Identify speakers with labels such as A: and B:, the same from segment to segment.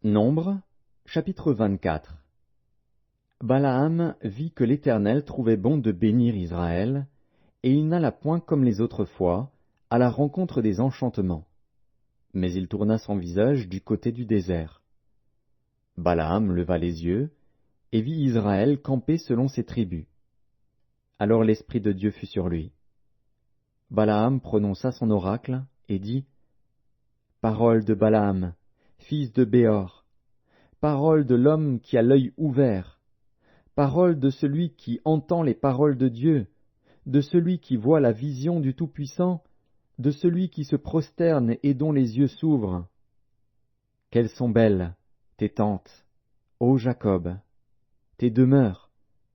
A: Nombre, chapitre 24. Balaam vit que l'Éternel trouvait bon de bénir Israël, et il n'alla point comme les autres fois, à la rencontre des enchantements. Mais il tourna son visage du côté du désert. Balaam leva les yeux, et vit Israël camper selon ses tribus. Alors l'Esprit de Dieu fut sur lui. Balaam prononça son oracle, et dit, « Parole de Balaam, fils de Béor, parole de l'homme qui a l'œil ouvert, parole de celui qui entend les paroles de Dieu, de celui qui voit la vision du Tout-Puissant, de celui qui se prosterne et dont les yeux s'ouvrent. Quelles sont belles tes tentes, ô Jacob, tes demeures,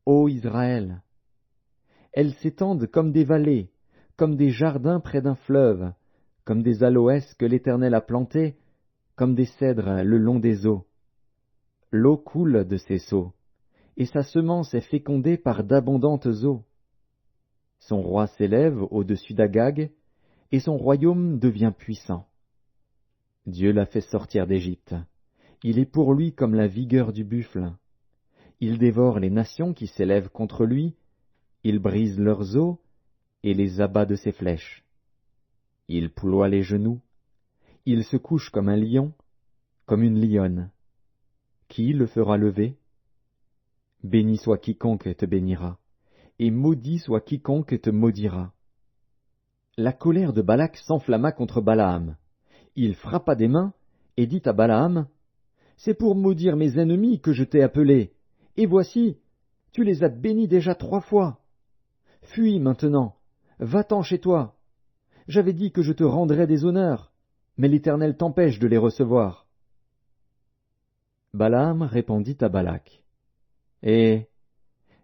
A: ô Israël. Elles s'étendent comme des vallées, comme des jardins près d'un fleuve, comme des aloès que l'Éternel a plantés, comme des cèdres le long des eaux. L'eau coule de ses seaux, et sa semence est fécondée par d'abondantes eaux. Son roi s'élève au-dessus d'Agag, et son royaume devient puissant. Dieu l'a fait sortir d'Égypte. Il est pour lui comme la vigueur du buffle. Il dévore les nations qui s'élèvent contre lui, il brise leurs os et les abat de ses flèches. Il ploie les genoux, il se couche comme un lion, comme une lionne. Qui le fera lever? Béni soit quiconque te bénira, et maudit soit quiconque te maudira. La colère de Balak s'enflamma contre Balaam. Il frappa des mains et dit à Balaam, « C'est pour maudire mes ennemis que je t'ai appelé, et voici, tu les as bénis déjà 3 fois. Fuis maintenant, va-t'en chez toi. J'avais dit que je te rendrais des honneurs, mais l'Éternel t'empêche de les recevoir. » Balaam répondit à Balak, « Eh,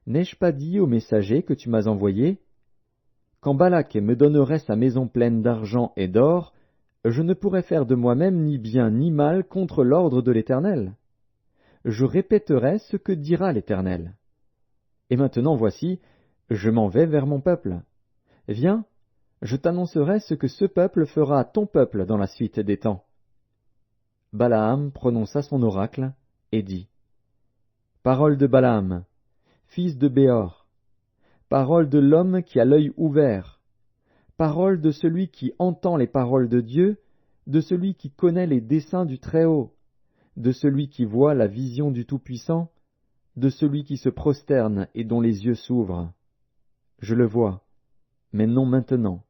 A: n'ai-je pas dit au messager que tu m'as envoyé? Quand Balak me donnerait sa maison pleine d'argent et d'or, je ne pourrais faire de moi-même ni bien ni mal contre l'ordre de l'Éternel. Je répéterai ce que dira l'Éternel. Et maintenant voici, je m'en vais vers mon peuple. Viens, je t'annoncerai ce que ce peuple fera à ton peuple dans la suite des temps. » Balaam prononça son oracle et dit, « Parole de Balaam, fils de Béor, parole de l'homme qui a l'œil ouvert, parole de celui qui entend les paroles de Dieu, de celui qui connaît les desseins du Très-Haut, de celui qui voit la vision du Tout-Puissant, de celui qui se prosterne et dont les yeux s'ouvrent. Je le vois, mais non maintenant.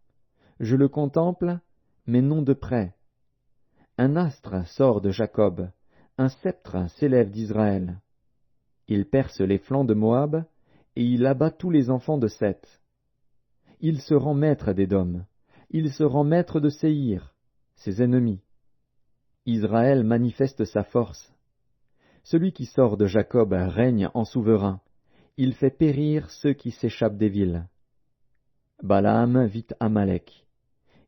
A: Je le contemple, mais non de près. Un astre sort de Jacob, un sceptre s'élève d'Israël. Il perce les flancs de Moab, et il abat tous les enfants de Seth. Il se rend maître d'Édom, il se rend maître de Séhir, ses ennemis. Israël manifeste sa force. Celui qui sort de Jacob règne en souverain, il fait périr ceux qui s'échappent des villes. Balaam vit Amalek.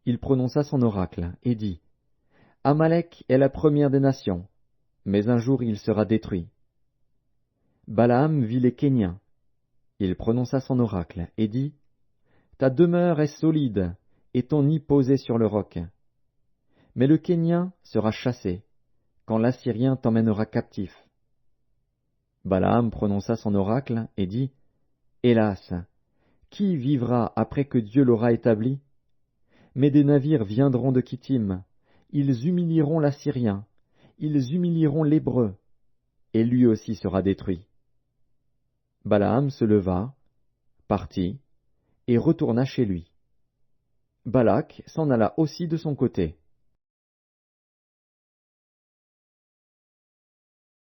A: Il prononça son oracle, et dit, « Amalek est la première des nations, mais un jour il sera détruit. » Balaam vit les Kéniens. Il prononça son oracle, et dit, « Ta demeure est solide, et ton nid posé sur le roc. Mais le Kénien sera chassé, quand l'Assyrien t'emmènera captif. » Balaam prononça son oracle, et dit, « Hélas, qui vivra après que Dieu l'aura établi? Mais des navires viendront de Kittim, ils humilieront l'Assyrien, ils humilieront l'Hébreu, et lui aussi sera détruit. » Balaam se leva, partit, et retourna chez lui. Balak s'en alla aussi de son côté.